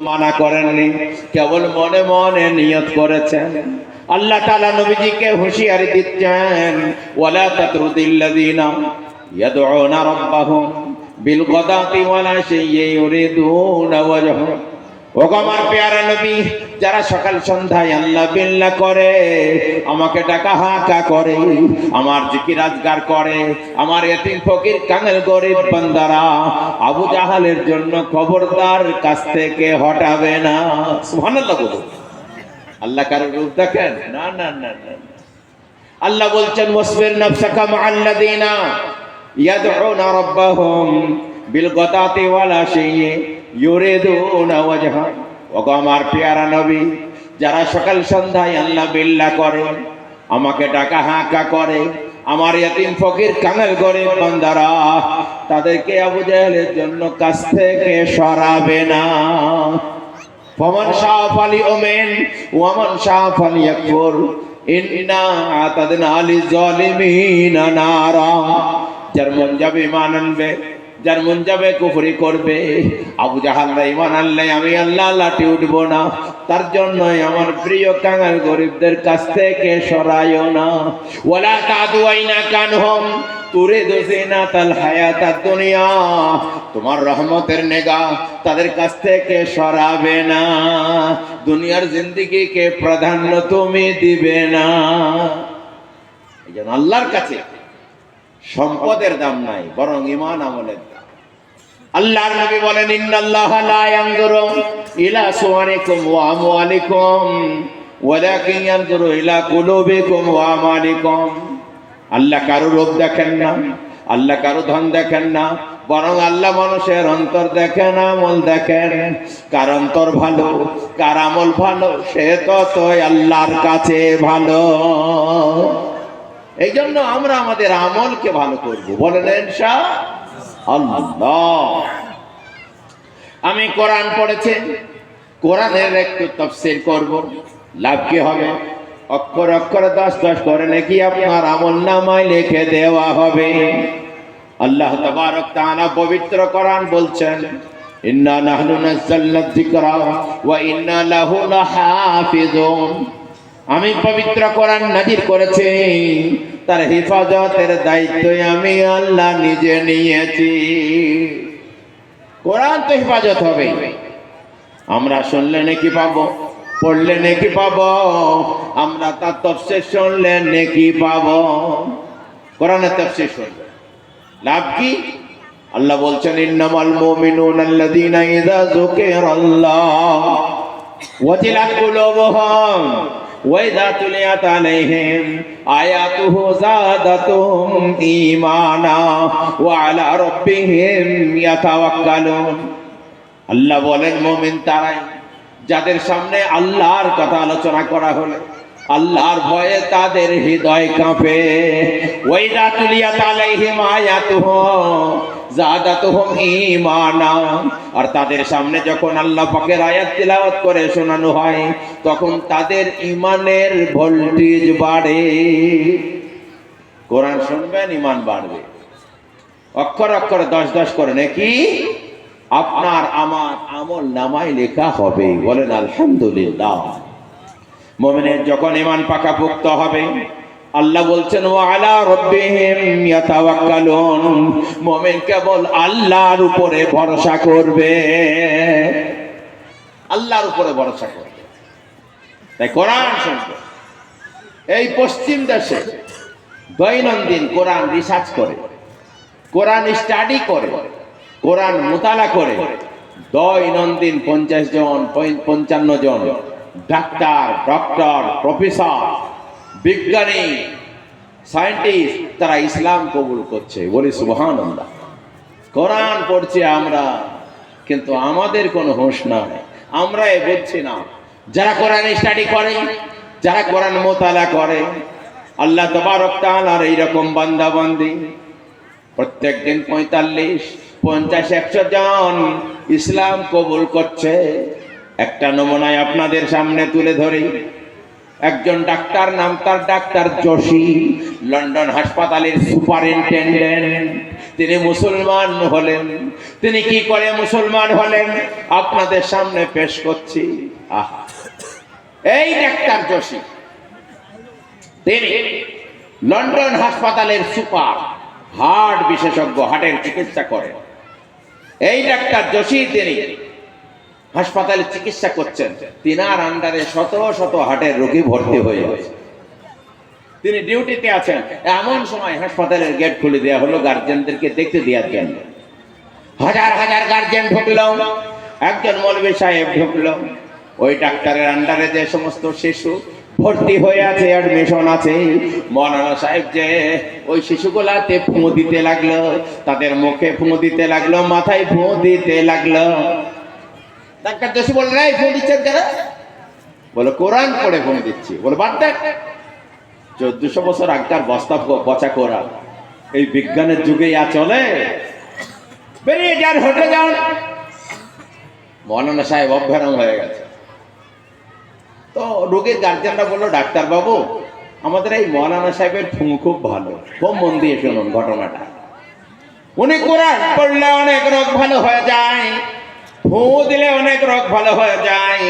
মানা করেননি, কেবল মনে মনে নিয়ত করেছেন। আল্লাহ তাআলা নবীজিকে হুঁশিয়ারি দিচ্ছেন, ওয়ালা তাতরুদিল্লাযিনা ইয়াদউনা রাব্বাহুম বিল গাদাতি ওয়াল আশিয়্যি ইউরিদুনা ওয়াজহু। ও আমার পেয়ারা নবী, যারা সকাল সন্ধ্যায় আল্লাহ বিল্লাহ করে, আমাকে ডাকা হাঁকা করে, আমার জিকির আজগার করে, আমার এতিম ফকির কাঙাল গরিব বান্দারা আবু জাহালের জন্য খবরদার কাছ থেকে হটাবে না। সুবহানাল্লাহ বলুন। আল্লাহ কারো রূপ দেখেন? না না না না। আল্লাহ বলছেন, ওয়াসবির নাফসাকা মাআল্লাযিনা ইয়াদউনা রাব্বাহুম বিল গাদাতি ওয়াল আশিয়্যি ইউরিদুনা ওয়াজহা। ও আমার পেয়ারা নবী, যারা সকাল সন্ধ্যায় আল্লাহ বিল্লাহ করে, আমাকে ডাকা হাঁকা করে, আমার ইয়াতিম ফকির কাঙাল গরিব বান্দারা তাদেরকে আবু জাহেলের জন্য কাছ থেকে সরাবে না। ফামান শাআ ফালিউমিন ওয়া মান শাআ ফালিয়াকফুর ইন্না আতাদনা লিযালিমিনা নারা। যার মন যাবে ঈমান আনবে, যার মন যাবে কুফরি করবে। আবু জাহাল ঈমান আনলে আমি আল্লাহ লাঠি উঠবো না, তার জন্যই আমার প্রিয় কাঙাল গরিবদের কাছ থেকে সরাইও না। ওয়ালা তাদু আইনা কানহুম তুরিদু জিনাতাল হায়াতাদ দুনিয়া। তোমার রহমতের নিগাহ তাদের কাছ থেকে সরাবে না, দুনিয়ার জিন্দেগিকে প্রাধান্য তুমি দিবে না। এইজন্য আল্লাহর কাছে সম্পদের দাম নাই, বরং ঈমান আমলের দাম। আল্লাহর নবী বলেন, ইন্নাল্লাহা লা ইয়ানজুরু ইলা সুওয়ারিকুম ওয়া আমওয়ালিকুম ওয়ালাকিন ইয়ানজুরু ইলা কুলুবিকুম ওয়া আমালিকুম। আল্লাহ কারো রূপ দেখেন না, আল্লাহ কারো ধন দেখেন না, বরং আল্লাহ মানুষের অন্তর দেখেন, আমল দেখেন। কার অন্তর ভালো, কার আমল ভালো, সে ততই আল্লাহর কাছে ভালো। এই জন্য আমরা আমাদের আমলকে ভালো করব, বলেন ইনশাআল্লাহ। আমি কোরআন পড়েছি, কোরআনের একটু তাফসীর করব। লাভ কি হবে? অক্ষর অক্ষরে 10 করে নাকি আপনার আমলনামায় লিখে দেওয়া হবে। আল্লাহ তাবারক তাআলা পবিত্র কোরআন বলছেন, ইন্না নাহনু নাযালনা যিকরা ওয়া ইন্না লাহু লাহাফিজুন। আমি পবিত্র কোরআন নাযিল করেছি, তার হেফাজতের দায়িত্ব আমি আল্লাহ নিজে নিয়েছি। কোরআন তো হেফাজত হবে, আমরা শুনলে নেকি পাবো, পড়লে নেকি পাবো, আমরা তার তাফসীর শুনলে নেকি পাবো। কোরআনের তাফসীর শুনলে লাভ কি? আল্লাহ বলছেন, ইন্নামাল মুমিনুনা আল্লাযীনা ইযা যুকিরাল্লাহ ওয়াজিলাত কুলুবুহুম ওয়া ইযা তুলিয়াত আলাইহিম আয়াতুহু যাদাতুহুম ঈমানা ওয়া আলা রাব্বিহিম ইয়াতাওয়াক্কালুন। আল্লাহ বলেন, মুমিন তারাই যাদের সামনে আল্লাহর কথা আলোচনা করা হলে আল্লাহর ভয়ে তাদের হৃদয় কাঁপে। ওয়া ইযা তুলিয়াত আলাইহিম আয়াতুহু যাদাতুহুম ঈমানা। আর তাদের সামনে যখন আল্লাহ পাকের আয়াত তিলাওয়াত করে শোনানো হয়, তখন তাদের ঈমানের ভোল্টেজ বাড়ে। কোরআন শুনবেন, ঈমান বাড়বে। অক্ষর অক্ষরে 10 করে নাকি আপনার আমার আমল নামায় লেখা হবে। বলেন আলহামদুলিল্লাহ। মুমিনের যখন ঈমান পাকাপোক্ত হবে, আল্লাহ বলছেন, ওয়া আলা রাব্বিহিম ইয়াতাওয়াক্কালুন। মুমিন কেবল আল্লাহর উপরে ভরসা করবে, আল্লাহর উপরে ভরসা করবে। তাই কোরআন শুনবে। এই পশ্চিম দেশে দৈনন্দিন কোরআন রিসার্চ করে, কোরআন স্টাডি করে, কোরআন মুতালা করে দৈনন্দিন 50 জন 55 জন ডাক্তার, ডক্টর, প্রফেসর, বিজ্ঞানী, সায়েন্টিস্ট তারা ইসলাম কবুল করছে। বলি সুবহানাল্লাহ। কোরআন পড়ছি আমরা, কিন্তু আমাদের কোনো হোশ নাই, আমরা এ বুঝছি না। যারা কোরআন স্টাডি করে, যারা কোরআন মুতালা করে, আল্লাহ তাবারক তাআলার এইরকম বান্দা বান্দি প্রত্যেক দিন 45, 50, 100 জন ইসলাম কবুল করছে। একটা নমুনায় আপনাদের সামনে তুলে ধরি। একজন ডাক্তার, নাম তার ডাক্তার জোশী, লন্ডন হাসপাতালের সুপারিনটেন্ডেন্ট। তিনি মুসলমান হলেন। তিনি কি করে মুসলমান হলেন আপনাদের সামনে পেশ করছি। আহা, এই ডাক্তার জোশী, তিনি লন্ডন হাসপাতালের সুপার, হার্ট বিশেষজ্ঞ, হার্টের চিকিৎসা করেন। এই ডাক্তার জোশী তিনি হাসপাতালে চিকিৎসা করছেন। তিনার আন্ডারে শত শত হার্টের রোগী ভর্তি হয়ে আছে। তিনি ডিউটিতে আছেন, এমন সময় হাসপাতালের গেট খুলে দেওয়া হলো গার্জিয়ানদেরকে দেখতে দেওয়ার জন্য। হাজার হাজার গার্জিয়ান ঢুকলো, একজন মৌলভী সাহেব ঢুকলো। ওই ডাক্তারের আন্ডারে যে সমস্ত শিশু ভর্তি হয়ে আছে, অ্যাডমিশন আছে, মৌলানা সাহেব যে ওই শিশুগুলাতে ফুঁ দিতে লাগলো, তাদের মুখে ফুঁ দিতে লাগলো, মাথায় ফুঁ দিতে লাগলো। ডাক্তার জোশী বললেন, এই ফুঁ দিচ্ছেন কেন? বলে, কোরআন পড়ে ফুঁ দিচ্ছি। বলে, বাদ দেখ, 1400 বছর আগকার বস্তা পচা কোরআন, এই বিজ্ঞানের যুগে চলে, বেরিয়ে যান, হটে যান। মৌলানা সাহেব অভ্যারম হয়ে গেছে। তো রোগীর গার্জিয়ানরা বললো, ডাক্তার বাবু, আমাদের এই মৌলানা সাহেবের ফুঁ খুব ভালো, খুব মন দিয়ে শুনুন ঘটনাটা। উনি কোরআন পড়লে অনেক রোগ ভালো হয়ে যায়, ফুঁ দিলে অনেক রোগ ভালো হয়ে যায়।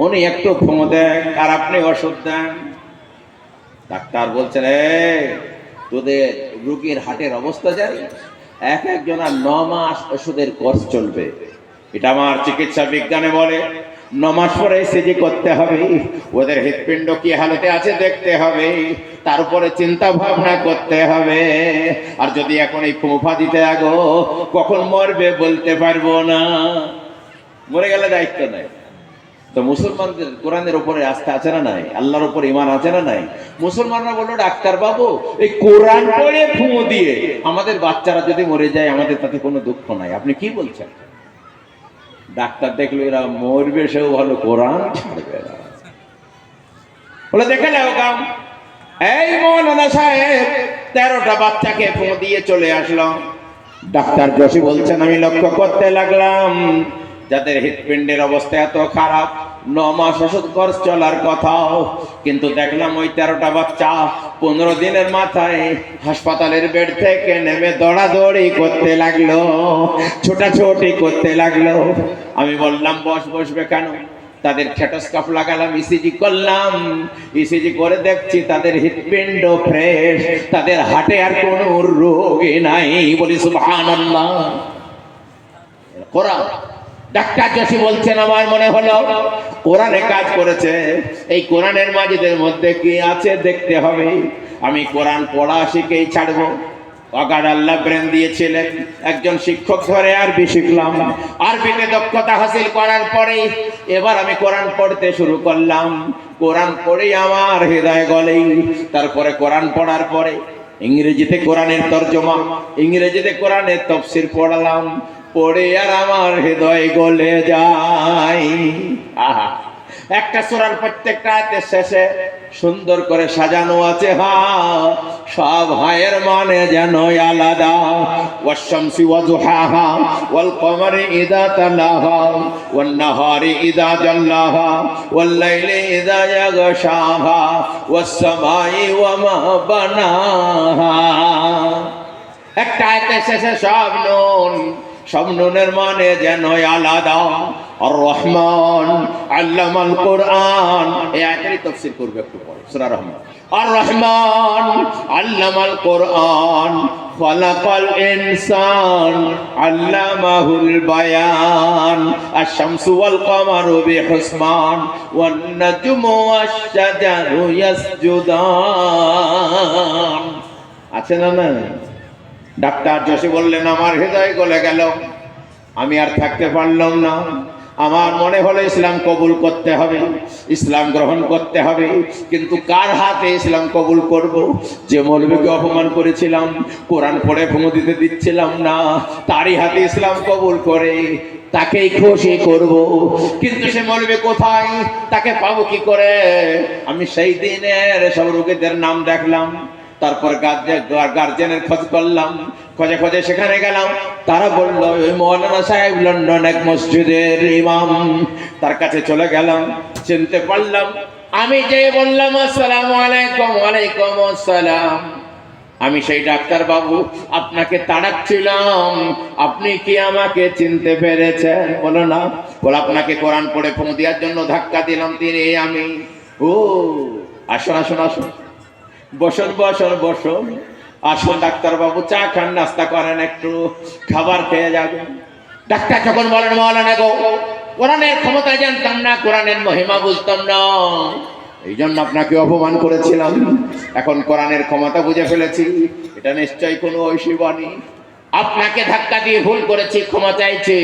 উনি একটু ফুঁ দেন আর আপনি ওষুধ দেন। ডাক্তার বলছেন, তোদের রোগীর হার্টের অবস্থা জানি, এক একজনের 9 মাস ওষুধের কোর্স চলবে। এটা আমার চিকিৎসা বিজ্ঞানে বলে 9 মাস পরে সিজি করতে হবে, ওদের হৃৎপিণ্ড কি হালতে আছে দেখতে হবে, তারপরে চিন্তা ভাবনা করতে হবে। আর যদি এখন এই ফুঁফা দিতে আগো, কখন মরবে বলতে পারবো না, মরে গেলে দায়িত্ব নাই। তো মুসলমানদের কোরআনের উপরে আস্থা আছে না নাই? আল্লাহর উপর ঈমান আছে না নাই? মুসলমানরা বললো, ডাক্তার বাবু, এই কোরআন পড়ে ফুঁ দিয়ে আমাদের বাচ্চারা যদি মরে যায়, আমাদের তাতে কোনো দুঃখ নাই, আপনি কি বলছেন? ডাক্তার দেখলো এরা মরবে, সেও ভালো, কোরআন ছাড়বে না। বলে, দেখে নাও কাম, এই মৌলানা সাহেব 13টা বাচ্চাকে ফুঁ দিয়ে চলে আসলো। ডাক্তার জোশী বলছেন, আমি লক্ষ্য করতে লাগলাম যাদের হৃৎপিণ্ডের অবস্থা এত খারাপ, 9 মাস ওষুধ কোর্স চলার কথা, কিন্তু দেখলাম ওই 13টা বাচ্চা 15 দিনের মাথায় হাসপাতালের বেড থেকে নেমে দৌড়াদৌড়ি করতে লাগলো, ছোটাছুটি করতে লাগলো। আমি বললাম, বসবে কেন? তাদের স্টেথোস্কোপ লাগালাম, ইসিজি করলাম, ইসিজি করে দেখছি তাদের হৃৎপিণ্ড ফ্রেশ, তাদের হার্টে আর কোনো রোগী নাই। বলি সুবহানাল্লাহ। কোরআন, ডাক্তার জোশী বলছেন, আমার মনে হলো কোরআনে কাজ করেছে। এই কোরআনের মাজিদের মধ্যে কি আছে দেখতে হবে। আমি কোরআন পড়া শিখেই ছাড়বো। অগাধ আল্লাহ ব্রেন দিয়েছিলেন, একজন শিক্ষক ধরে আরবি শিখলাম। আরবিতে দক্ষতা হাসিল করার পরে এবার আমি কোরআন পড়তে শুরু করলাম। কোরআন পড়েই আমার হৃদয় গলেই। তারপরে কোরআন পড়ার পরে ইংরেজিতে কোরআনের তর্জমা, ইংরেজিতে কোরআনের তাফসীর পড়ালাম, পড়ে আর আমার হৃদয় গলে যায়। আহা, একটা সূরার প্রত্যেকটা আয়াতের শেষে সুন্দর করে সাজানো আছে সব হায়ের মানে যেন আলাদা। ওয়াশ-শামসি ওয়া দুহাহা ওয়াল কমারি ইযা তালাহা ওয়ান নাহারি ইযা জাল্লাহা ওয়াল লাইলি ইযা ইয়াগশাহা ওয়াস সামাই ওয়া মা বানাহা। একটা আয়াতের শেষে সব নুন, সব নুনের মানে যেন আলাদা। আর রহমান আল্লামাল কোরআন, এই আয়াতেরই তাফসীর করবে একটু পরে সূরা রহমান। আর রহমান আল্লামাল কোরআন খালাকাল ইনসান আল্লামাহুল বায়ান। আশ-শামসু ওয়াল কমারু বিহুসবান ওয়ান নাজমু ওয়াশ-শাজারু ইয়াসজুদান। আছে না না? ডাক্তার জোশী বললেন, আমার হৃদয় গলে গেল, আমি আর থাকতে পারলাম না। আমার মনে হলো ইসলাম কবুল করতে হবে, ইসলাম গ্রহণ করতে হবে। কিন্তু কার হাতে ইসলাম কবুল করব? যে মৌলভীকে অপমান করেছিলাম, কোরআন পড়ে ফুঁ দিতে দিচ্ছিলাম না, তারই হাতে ইসলাম কবুল করে তাকেই খুশি করব। কিন্তু সে মৌলভী কোথায়? তাকে পাবো কি করে? আমি সেই দিনের সব রোগীদের নাম দেখলাম, তারপর গার্জেনের খোঁজ করলাম, খোঁজে খোঁজে সেখানে গেলাম। তারা বলল, ওই মৌলানা সাহেব লন্ডন এক মসজিদের ইমাম, তার কাছে চলে গেলাম, চিনতে পারলাম। আমি যে বললাম, আসসালামু আলাইকুম। ওয়ালাইকুম আসসালাম। আমি সেই ডাক্তার বাবু আপনাকে তাড়াচ্ছিলাম, আপনি কি আমাকে চিনতে পেরেছেন? বলো না। বলো আপনাকে কোরআন পড়ে ফোন দেওয়ার জন্য ধাক্কা দিলাম, তিনি আমি। ও আসুন আসুন আসুন, বসুন বসুন বসুন। আসুন ডাক্তার বাবু, চা খান, নাস্তা করেন, একটু খাবার খেয়ে যাবেন। ডাক্তার যখন বলেন মাওলানা গো, কোরআনের ক্ষমতা জানতাম না, কোরআনের মহিমা বুঝতাম না, এই জন্য আপনাকে অপমান করেছিলাম। এখন কোরআনের ক্ষমতা বুঝে ফেলেছি, এটা নিশ্চয়ই কোনো ঐশী বাণী। আপনাকে ধাক্কা দিয়ে ভুল করেছি, ক্ষমা চাইছি।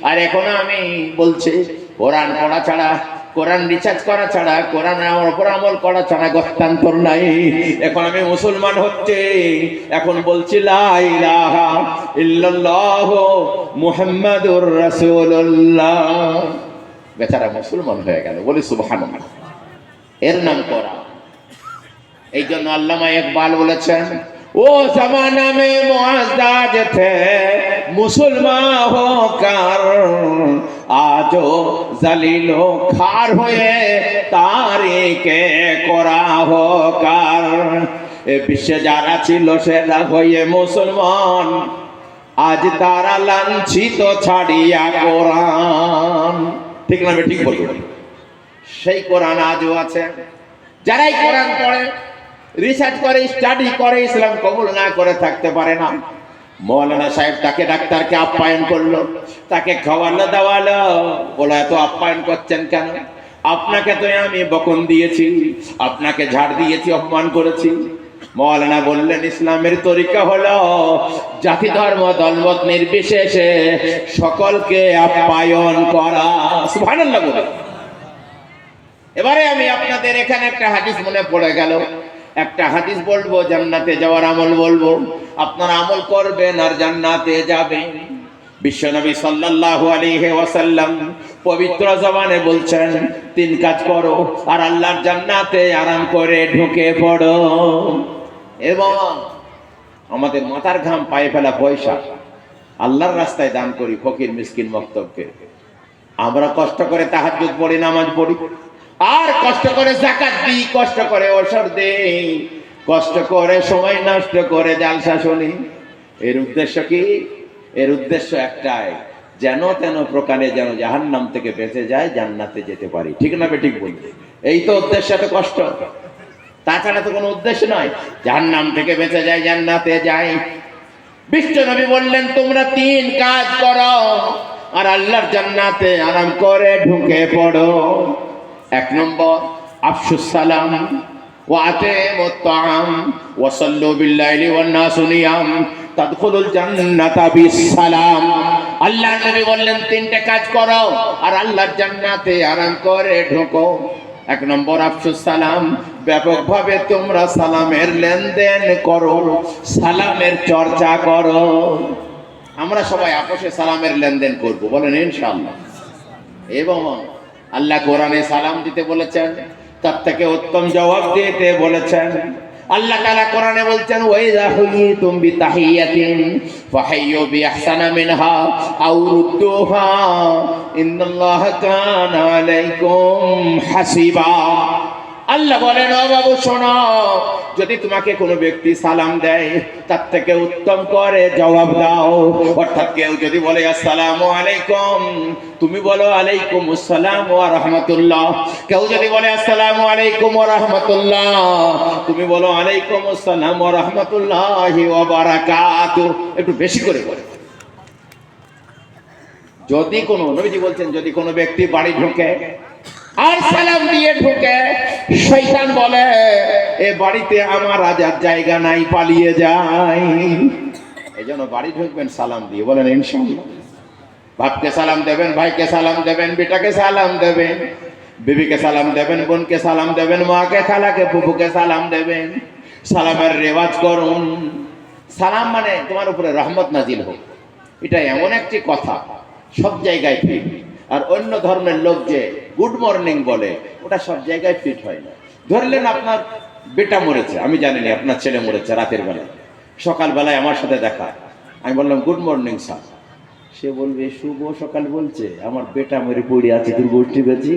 আর এখন আমি বলছি কোরআন পড়া ছাড়া, কোরআন রিসার্চ করা ছাড়া, কোরআন আমার উপর আমল করা ছাড়া গত্যান্তর নাই। এখন আমি মুসলমান হচ্ছে, এখন বলছি লা ইলাহা ইল্লাল্লাহ মুহাম্মাদুর রাসূলুল্লাহ। বেচারা মুসলমান হয়ে গেল, বলি সুবহানাল্লাহ। এর নাম কোরআন। এই জন্য আল্লামা ইকবাল বলেছেন, ও জমানা মে মুআজ্জাজ থে মুসলমান হোকার, আজো জালিলো খার হয়ে তারিকে কোরা হোকার। এ বিশ্বে যারা ছিল সেরা হয়ে মুসলমান, আজ তারা লাঞ্ছিত ছাড়িয়া কোরআন। ঠিক না? ঠিক বলি। সেই কোরআন আজও আছে। যারাই কোরআন পড়ে, রিসার্চ করে, স্টাডি করে, ইসলাম কবুল না করে থাকতে পারে না। মৌলানা সাহেব তাকে ডাক্তারকে আপ্যায়ন করলো, তাকে খাওয়ালো দাওয়ালো। বলো এত আপ্যায়ন করছেন কেন? আপনাকে তো আমি বকন দিয়েছি, আপনাকে ঝাড় দিয়েছি, অপমান করেছি। মৌলানা বললেন ইসলামের তরিকা হলো জাতি ধর্ম দলমত নির্বিশেষে সকলকে আপ্যায়ন করা। সুবহানাল্লাহ বলে। এবারে আমি আপনাদের এখানে একটা হাদিস মনে পড়ে গেল, একটা হাদিস বলবো, জান্নাতে যাওয়ার আমল বলবো, আপনারা আমল করবেন আর জান্নাতে যাবেন। বিশ্বনবী সাল্লাল্লাহু আলাইহি ওয়াসাল্লাম পবিত্র জবানে বলছেন, তিন কাজ করো আর আল্লাহর জান্নাতে আরাম করে ঢুকে পড়ো। এবং আমাদের মাথার ঘাম পায়ে ফেলা পয়সা আল্লাহর রাস্তায় দান করি, ফকির মিসকিন মক্তবকে। আমরা কষ্ট করে তাহাজ্জুদ পড়ি, নামাজ পড়ি, আর কষ্ট করে যাকাত দিই, কষ্ট করে ওসর দেই, কষ্ট করে সময় নষ্ট করে জালসা শুনি। এর উদ্দেশ্য কি? এর উদ্দেশ্য একটাই, যেন তেন প্রকারে যেন জাহান্নাম থেকে বেঁচে যায়, জান্নাতে যেতে পারি। ঠিক না? ঠিক বলছি। এই তো উদ্দেশ্য, এত কষ্ট, তাছাড়া তো কোনো উদ্দেশ্য নয়। জাহান্নাম থেকে বেঁচে যায়, জান্নাতে যাই। বিশ্বনবী বললেন তোমরা তিন কাজ করো আর আল্লাহর জান্নাতে আরাম করে ঢুকে পড়ো। এক নম্বর, আফশুস সালাম ওয়া আতিমুত তাআম ওয়া সাল্লু বিল-লাইলি ওয়ান-নাসু নিয়াম তাদখুলুল জান্নাতা বিস-সালাম। আল্লাহর নবী বললেন তিনটে কাজ করো আর আল্লাহর জান্নাতে আরাম করে ঢোকো। এক নম্বর আফশুস সালাম, ব্যাপকভাবে তোমরা সালামের লেনদেন করো, সালামের চর্চা করো। আমরা সবাই আপোষে সালামের লেনদেন করব, বলেন ইনশাআল্লাহ। এবং আল্লাহ কোরআনে সালাম দিতে বলেছেন, তার থেকে উত্তম জবাব দিতে বলেছেন। আল্লাহ তাআলা কোরআনে বলছেন, ওয়াইযা হুয়িতুম বিতাহিয়াতিন ফাহাইয়ু বিআহসানা মিনহা আও রুদ্দুহা ইন্নাল্লাহা কানা আলাইকুম হাসিবা। আল্লাহ বলেন, ও বাবু শোনো, যদি তোমাকে কোনো ব্যক্তি সালাম দেয় তার থেকে উত্তম করে জবাব দাও। অর্থাৎ কেউ যদি বলে আসসালামু আলাইকুম, তুমি বলো আলাইকুম আসসালাম ওয়া রাহমাতুল্লাহ। কেউ যদি বলে আসসালামু আলাইকুম ওয়া রাহমাতুল্লাহ, তুমি বলো আলাইকুম আসসালাম ওয়া রাহমাতুল্লাহি ওয়া বারাকাতুহু। একটু বেশি করে বলে। যদি কোনো, নবীজি বলছেন, যদি কোনো ব্যক্তি বাড়ি ঢোকে আর সালাম দিয়ে ঢোকে, শয়তান বলে এ বাড়িতে আমার আজ আর জায়গা নাই, পালিয়ে যাই। এই জন্য বাড়ি ঢুকবেন সালাম দিয়ে, বলেন ইনশাআল্লাহ। বাপকে সালাম দেবেন, ভাইকে সালাম দেবেন, বেটাকে সালাম দেবেন, বিবিকে সালাম দেবেন, বোনকে সালাম দেবেন, মাকে, খালাকে, ফুফুকে সালাম দেবেন। সালামের রেওয়াজ করুন। সালাম মানে তোমার উপরে রহমত নাজিল হোক, এটা এমন একটি কথা সব জায়গায় ফিট। আর অন্য ধর্মের লোক যে গুড মর্নিং বলে, ওটা সব জায়গায় ফিট হয় না। ধরলেন আপনার বেটা মরেছে, আমি জানি না, আপনার ছেলে মরেছে রাতের বেলায়, সকালবেলায় আমার সাথে দেখা, আমি বললাম গুড মর্নিং স্যার। সে বলবে শুভ সকাল বলছে, আমার বেটা মরে পড়ে আছে, তুই গোষ্ঠী বেঁচি,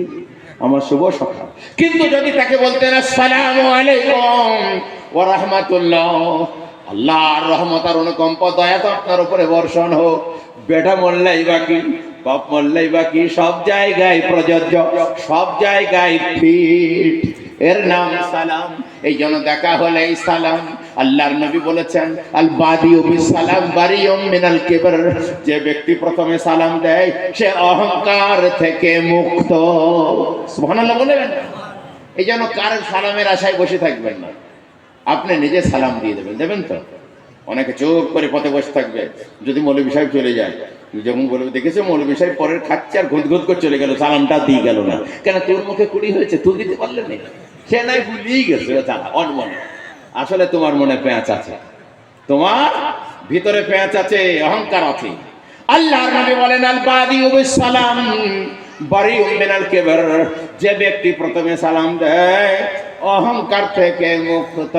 আমার শুভ সকাল। কিন্তু যদি তাকে বলতেন আসসালামু আলাইকুম ওয়া রাহমাতুল্লাহ, আল্লাহর রহমত আর অনুকম্প দয়া তো আপনার উপরে বর্ষণ হোক। বেটা মরলেই বাকি, বাপ মরলেই বাকি, সব জায়গায় প্রযোজ্য, সব জায়গায় ফিট। এর নাম সালাম। এই জন্য দেখা হলেই সালাম। আল্লাহর নবী বলেছেন, আল বাদিউ বিস সালাম বারিউম মিনাল কিবর। যে ব্যক্তি প্রথমে সালাম দেয় সে অহংকার থেকে মুক্ত। সুবহানাল্লাহ বলবেন। এই জন্য কার সালামের আশায় বসে থাকবেন না, আপনি নিজে সালাম দিয়ে দেবেন। দেবেন তো? অনেকে চুপ করে পথে বসে থাকবে, যদি মৌলভী সাহেব চলে যায়, যখন বলবে দেখেছো মৌলভী সাহেব পরের খাচ্ছে আর ঘুত ঘুত করে চলে গেল, সালামটা দিয়ে গেল না কেন? তোর মুখে কুড়ি হয়েছে, তুই দিতে পারলেন না? সে নাই ভুলিয়েই গেছে অনমনে। আসলে তোমার মনে পেঁচ আছে, তোমার ভিতরে পেঁচ আছে, অহংকার আছে। আল্লাহর নবী বলেন, আল বাদিউ বিস সালাম বারিউম মিনাল কিবর। যে ব্যক্তি প্রথমে সালাম দেয় অহংকার থেকে মুক্ত।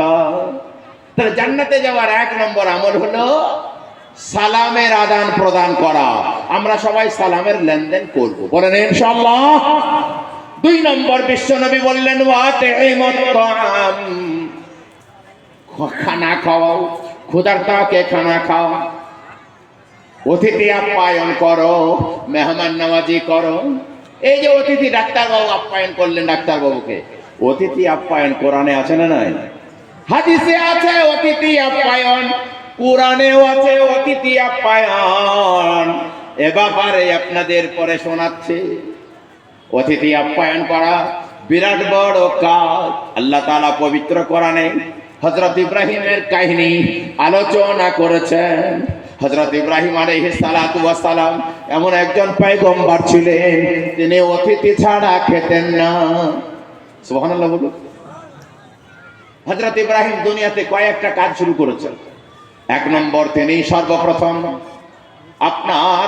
তাহলে জান্নাতে যাওয়ার 1 নম্বর আমল হলো সালামের আদান প্রদান করা। আমরা সবাই সালামের লেনদেন করব, বলেন ইনশাআল্লাহ। 2 নম্বর বিশ্বনবী বললেন, ওয়াতিমুত তাআম, খানা খাওয়াও, ক্ষুধার্তকে খানা খাও, অতিথি আপ্যায়ন করো, মেহমান নওয়াজি করো। এই যে অতিথি, ডাক্তারবাবু আপ্যায়ন করলেন ডাক্তারবাবুকে, অতিথি আপ্যায়ন কোরআনে আছে না নাই? হাদিসে আছে অতিথি আপ্যায়ন, কোরআনেও আছে অতিথি আপ্যায়ন। এ ব্যাপারে আপনাদের পরে শোনাচ্ছে। অতিথি আপ্যায়ন করা বিরাট বড় কাজ। আল্লাহ তাআলা পবিত্র কোরআনে হযরত ইব্রাহিমের কাহিনী আলোচনা করেছেন। হযরত ইব্রাহিম আলাইহিস সালাতু ওয়াস সালাম এমন একজন পয়গম্বর ছিলেন, তিনি অতিথি ছাড়া খেতেন না। সুবহানাল্লাহ বলুন। হযরত ইব্রাহিম দুনিয়াতে কয়েকটা কাজ শুরু করেছেন। 1 নম্বর, তিনি সর্বপ্রথম আপনার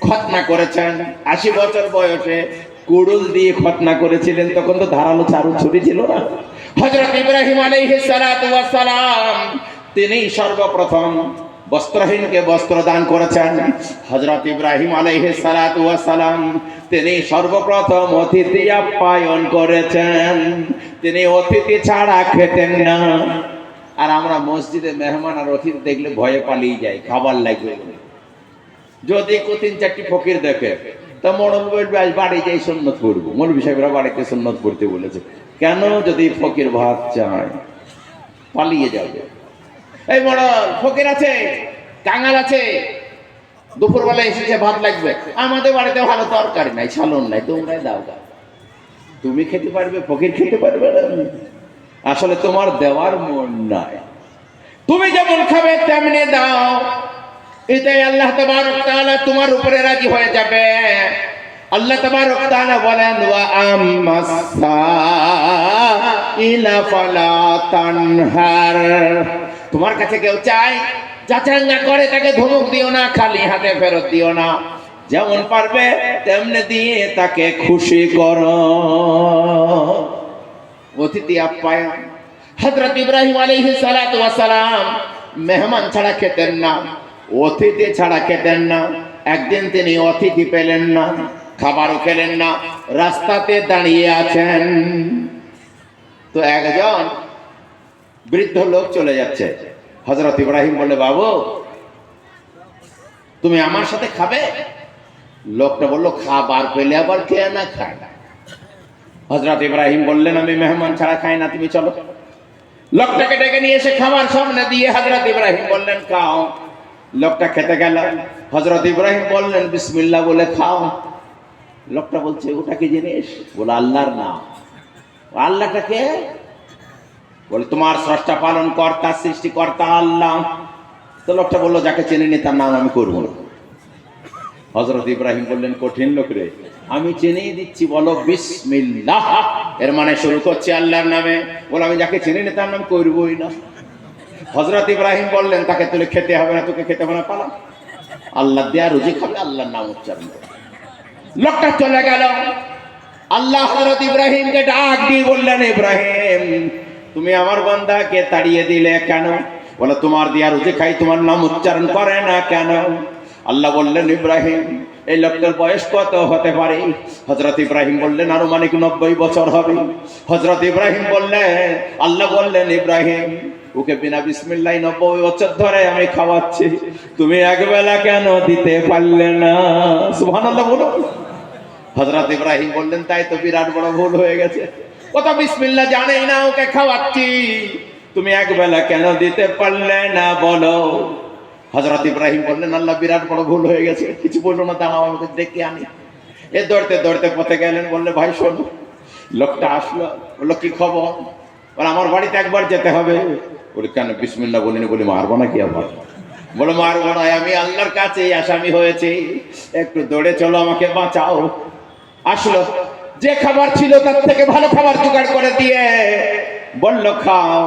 খতনা করেছেন। 80 বছর বয়সে কুড়ুল দিয়ে খতনা করেছিলেন, তখন তো ধারালো চারু ছুরি ছিল না। হযরত ইব্রাহিম আলাইহিস সালাতু ওয়াস সালাম তিনি সর্বপ্রথম বস্ত্রহীনকে বস্ত্র দান করেছেন। হযরত ইব্রাহিম আলাইহিস সালাতু ওয়াস সালাম তিনি সর্বপ্রথম অতিথি আপ্যায়ন করেছেন। তিনি অতিথি ছাড়া খেতেন না। আর আমরা মসজিদে মেহমান আর অতিথি দেখলে ভয়ে পালিয়ে যাই, খাবার লাগবে বলে। যদি 3-4টি ফকির দেখে তা মরণ বলবে আজ বাড়ি যাই সুন্নত পড়বো। মৌলভী সাহেবরা বাড়িতে সুন্নত পড়তে বলেছে। কেন? যদি ফকির ভাত চায় পালিয়ে যাবে। এই মরণ ফকির আছে, কাঙাল আছে, দুপুরবেলা এসেছে ভাত লাগবে, আমাদের বাড়িতে ভালো তরকারি নাই, সালন নাই, তোমরাই দাও গা। তুমি খেতে পারবে, ফকির খেতে পারবে না। আসলে তোমার দেওয়ার মন নাই, তুমি যেমন খাবে তেমনি দাও। এটাই আল্লাহ তাবারক তাআলা তোমার উপরে রাজি হয়ে যাবে। আল্লাহ তাবারক তাআলা বলেন, ওয়া আম্মাস সাইলা ফালা তানহার। তোমার কাছে কেউ চাই, যাচাঙ্গা করে তাকে ধমক দিও না, খালি হাতে ফেরত দিও না। যেমন পারবে তেমনি দিয়ে তাকে খুশি করো। অতিথি আপ্যায়ন। হযরত ইব্রাহিম আলাইহিস সালাতু ওয়াস সালাম মেহমান ছাড়া খেতেন না, অতিথি ছাড়া খেতেন না। একদিন তিনি অতিথি পেলেন না, খাবারও খেলেন না, রাস্তাতে দাঁড়িয়ে আছেন। তো একজন বৃদ্ধ লোক চলে যাচ্ছে। হযরত ইব্রাহিম বললে, বাবু তুমি আমার সাথে খাবে? লোকটা বলল, খাবার পেলে আবার কে না খায় না। হযরত ইব্রাহিম বললেন, আমি মেহমান ছাড়া খাই না, তুমি চলো। লোকটাকে ডেকে নিয়ে এসে খাবার সামনে দিয়ে হযরত ইব্রাহিম বললেন, খাও। লোকটা খেতে গেল। হযরত ইব্রাহিম বললেন, বিসমিল্লাহ বলে খাও। লোকটা বলছে, ওটা কি জিনিস? বলে, আল্লাহর নাম। আল্লাহটা কে? বলে, তোমার স্রষ্টা পালন কর্তা সৃষ্টিকর্তা আল্লাহ। তো লোকটা বললো, যাকে চিনিনি তার নাম আমি করবো না। হযরত ইব্রাহিম বললেন, কঠিন লোক রে, আমি চিনিয়ে দিচ্ছি, বলো বিসমিল্লাহ। এর মানে শুরু করছি আল্লাহর নামে। বলে, আমি যাকে চিনিনি তার নাম করবই না। হযরত ইব্রাহিম বললেন, তাকে তুলে খেতে হবে না, তোকে খেতে হবে না, পালা। আল্লাহ দেয়া রুজি খাবে, আল্লাহর নাম উচ্চারণ করে। লোকটা চলে গেল। আল্লাহ হযরত ইব্রাহিমকে ডাক দিয়ে বললেন, ইব্রাহিম তুমি আমার বান্দাকে তাড়িয়ে দিলে কেন? বলে, তোমার দেয়া রুজি খাই, তোমার নাম উচ্চারণ করে না কেন? আল্লাহ বললেন, ইব্রাহিম এই লোকটার বয়স কত হতে পারে? হযরত ইব্রাহিম বললেন, আনুমানিক 90 বছর হবে। হযরত ইব্রাহিম বললেন, আল্লাহ বললেন, ইব্রাহিম ওকে বিনা বিসমিল্লাহ 90 বছর ধরে আমি খাওয়াচ্ছি, তুমি একবেলা কেন দিতে পারলে না? সুবহানাল্লাহ বলো। হযরত ইব্রাহিম বললেন, তাই তো বিরাট বড় ভুল হয়ে গেছে, কত বিসমিল্লাহ জানেই না, ওকে খাওয়াচ্ছি, তুমি একবেলা কেন দিতে পারলে না বলো। হযরত ইব্রাহিম বললেন, আল্লাহ বিরাট বড় ভুল হয়ে গেছে, কিছু বললো না, দাঁড়াও আমাকে ডেকে আনি। এ দৌড়তে দৌড়তে পথে গেলেন, বললে ভাই শোনো। লোকটা আসলো, বললো কি খবর? বলে আমার বাড়িতে একবার যেতে হবে। বলে কেন বিসমিল্লাহ বলিনি? বলি মারবো না কি আবার? বলে মারবো না, আমি আল্লাহর কাছে আসামি হয়েছি, একটু দৌড়ে চলো, আমাকে বাঁচাও। আসলো, যে খাবার ছিল তার থেকে ভালো খাবার জোগাড় করে দিয়ে বলল খাও।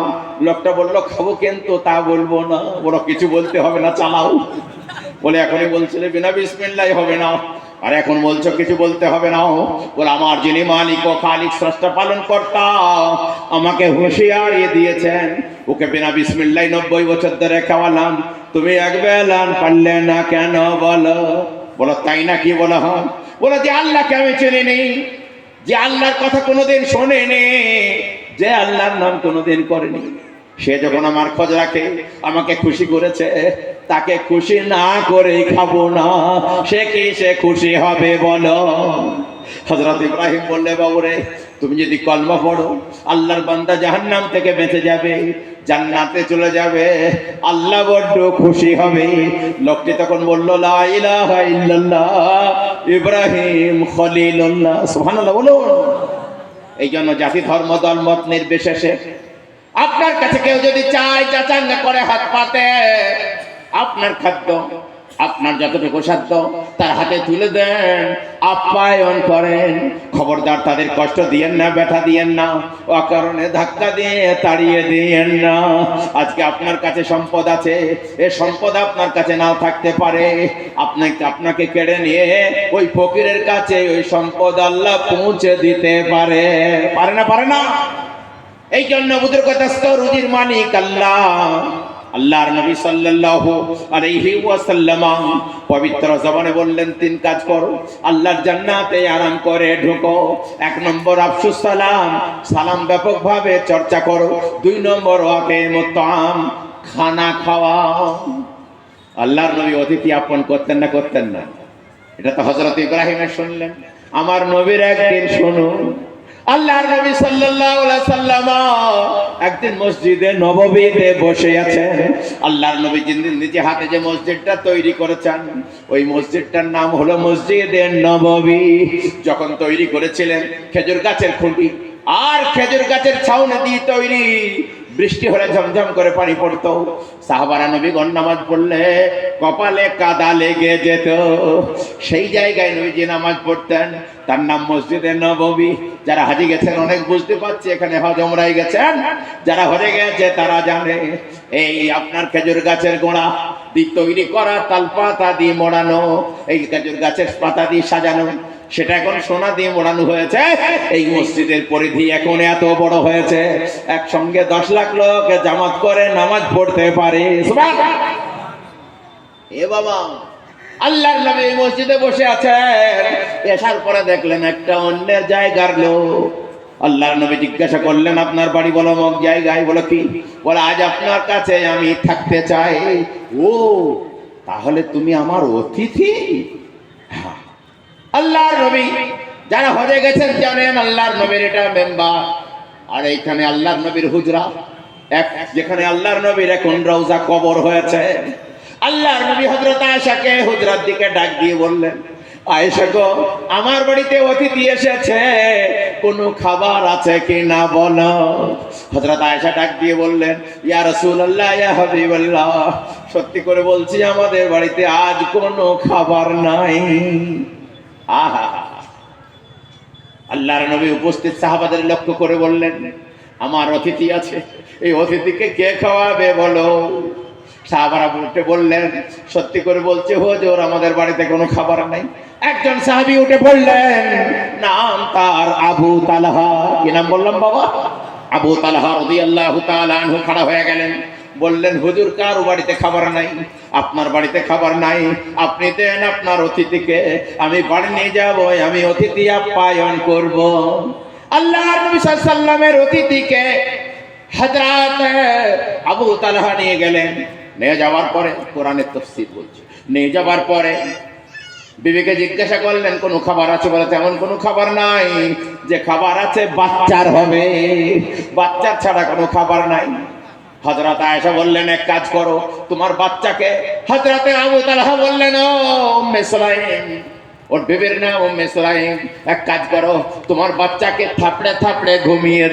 লোকটা বলল খাবো, কিন্তু তা বলবো না। বলো কিছু বলতে হবে না, চালাও। বলে এখনই বলছিলে বিনা বিসমিল্লাহ হবে না, আর এখন বলছো কিছু বলতে হবে না। বলে আমার যিনি মালিক ও খালিক স্রষ্টা পালন কর্তা আমাকে হুঁশিয়ারি দিয়েছেন, ওকে বিনা বিসমিল্লাহ 90 বছর ধরে খাওয়ালাম, তুমি একবেলা পারলে না কেন বলো? বলো তাই নাকি? বলা হয়। বলে যে আল্লাহকে আমি চিনি, যে আল্লাহর কথা কোনোদিন শোনেনি, যে আল্লাহর নাম কোনোদিন করেনি, সে যখন আমার খোঁজ রাখে, আমাকে খুশি করেছে, তাকে খুশি না করে খাবো না, সে কি সে খুশি হবে বলো? হযরত ইব্রাহিম বললে, বাবুরে তুমি যদি কলমা পড়ো, আল্লাহর বান্দা জাহান্নাম থেকে বেঁচে যাবে, জান্নাতে চলে যাবে, আল্লাহ বড্ড খুশি হবে। লোকটি তখন বলল, লা ইলাহা ইল্লাল্লাহ ইব্রাহিম খলিলুল্লাহ। সুবহানাল্লাহ বলো। এই জন্য জাতি ধর্ম দল মত নির্বিশেষে আপনার কাছে কেউ যদি চায় চাচাঙ্গা করে হাত পাতে, আপনার খাদ্য আপনার যতটুকু সাধ্য তার হাতে তুলে দেন, আপ্যায়ন করেন। খবরদার তাদের কষ্ট দিয়েন না, ব্যথা দিয়েন না, অকারণে ধাক্কা দিয়ে তাড়িয়ে দিয়েন না। আজকে আপনার কাছে সম্পদ আছে, এ সম্পদ আপনার কাছে নাও থাকতে পারে, আপনাকে কেড়ে নিয়ে ওই ফকিরের কাছে ওই সম্পদ আল্লাহ পৌঁছে দিতে পারে। পারে না? পারে না? এই জন্য বুজুর্গদস্ত রুজির মালিক আল্লাহ। আল্লাহর নবী সাল্লাল্লাহু আলাইহি ওয়াসাল্লাম পবিত্র জবানে বললেন, তিন কাজ করো, আল্লাহর জান্নাতে আরাম করে ঢুকো। 1 নম্বর আফসুস সালাম, সালাম ব্যাপকভাবে চর্চা করো। 2 নম্বর ওয়াকিমুত তাআম, খানা খাওয়াও। আল্লাহর নবী অতিথি আপন করতেন না? করতেন না? এটা তো হযরত ইব্রাহিমের শুনলেন, আমার নবীর একদিন শুনুন। আল্লাহর নবী সাল্লাল্লাহু আলাইহি সাল্লাম একদিন মসজিদে নববীতে বসে আছেন। আল্লাহর নবী নিজে হাতে যে মসজিদটা তৈরি করেছেন, ওই মসজিদটার নাম হলো মসজিদে নববী। যখন তৈরি করেছিলেন, খেজুর গাছের খুঁটি আর খেজুর গাছের ছাউনি দিয়ে তৈরি, বৃষ্টি হলে ঝমঝম করে পানি পড়তো। সাহাবারা নবীগণ নামাজ পড়লে কপালে কাদা লেগে যেত, সেই জায়গায় নবীজি নামাজ পড়তেন। তার নাম মসজিদে নববী। যারা হাজি গেছেন অনেক বুঝতে পারছে, এখানে হজ ওমরায় গেছেন, যারা হজে গেছে তারা জানে। এই আপনার খেজুর গাছের গোড়া দিয়ে তৈরি করা, তাল পাতা দিয়ে মোড়ানো, এই খেজুর গাছের পাতা দিয়ে সাজানো, সেটা এখন সোনা দিয়ে মোড়ানো হয়েছে। এই মসজিদের পরিধি এখন এত বড় হয়েছে, একসঙ্গে 10 লাখ লোক জামাত করে নামাজ পড়তে পারে। এ বাবা, আল্লাহর নবী এই মসজিদে বসে আছেন, এসার পরে দেখলেন একটা অন্যের জায়গার লোক। আল্লাহর নবী জিজ্ঞাসা করলেন, আপনার বাড়ি? বলো অমুক জায়গায়। বলো কি? বলে আজ আপনার কাছে আমি থাকতে চাই। ও, তাহলে তুমি আমার অতিথি? আল্লাহর নবী, যারা হজে গেছেন জানেন আল্লাহর নবীর এটা মেম্বার, আর এইখানে আল্লাহর নবীর হুজরা, যেখানে আল্লাহর নবীর এখন রওজা কবর হয়েছে। আল্লাহর নবী হযরত আয়েশাকে হুজরার দিকে ডাক দিয়ে বললেন, আয়েশা গো, আমার বাড়িতে অতিথি এসেছে, কোনো খাবার আছে কি না বলো। হযরত আয়েশা ডাক দিয়ে বললেন, ইয়া রাসূলুল্লাহ, ইয়া হাবিবাল্লাহ, সত্যি করে বলছি আমাদের বাড়িতে আজ কোনো খাবার নাই। আহা, আল্লাহর নবী উপস্থিত সাহাবাদের লক্ষ্য করে বললেন, আমার অতিথি আছে, এই অতিথিকে কে খাওয়াবে বলো। সাহাবারা উঠে বললেন, সত্যি করে বলছে হুজুর, আমাদের বাড়িতে কোনো খাবার নাই। একজন সাহাবী উঠে বললেন, নাম তার আবু তালহা। কি নাম বললাম বাবা? আবু তালহা রাদিয়াল্লাহু তাআলা আনহু খাড়া হয়ে গেলেন, বললেন, হুজুর কারো বাড়িতে খাবার নাই, আপনার বাড়িতে খাবার নাই, আপনি দেন আপনার অতিথিকে, আমি বাড়ি নিয়ে যাব, আমি অতিথি আপ্যায়ন করব। আল্লাহর নবী সাল্লাল্লাহু আলাইহি ওয়াসাল্লামের অতিথিকে হযরত আবু তালহা নিয়ে গেলেন। নিয়ে যাওয়ার পরে কোরআনের তাফসীর বলছে, নিয়ে যাওয়ার পরে বিবিকে জিজ্ঞাসা করলেন কোনো খাবার আছে? বলে তেমন কোনো খাবার নাই, যে খাবার আছে বাচ্চার হবে, বাচ্চার ছাড়া কোনো খাবার নাই। হযরত আয়েশা বললেন এক কাজ করো, তোমার বাচ্চাকে, হযরতে আবু তালহা বললেন ও উম্মে সুলাইম, ওর বিবির নাম উম্মে সুলাইম, এক কাজ করো তোমার বাচ্চাকে থাপড়ে থাপড়ে ঘুমিয়ে দাও।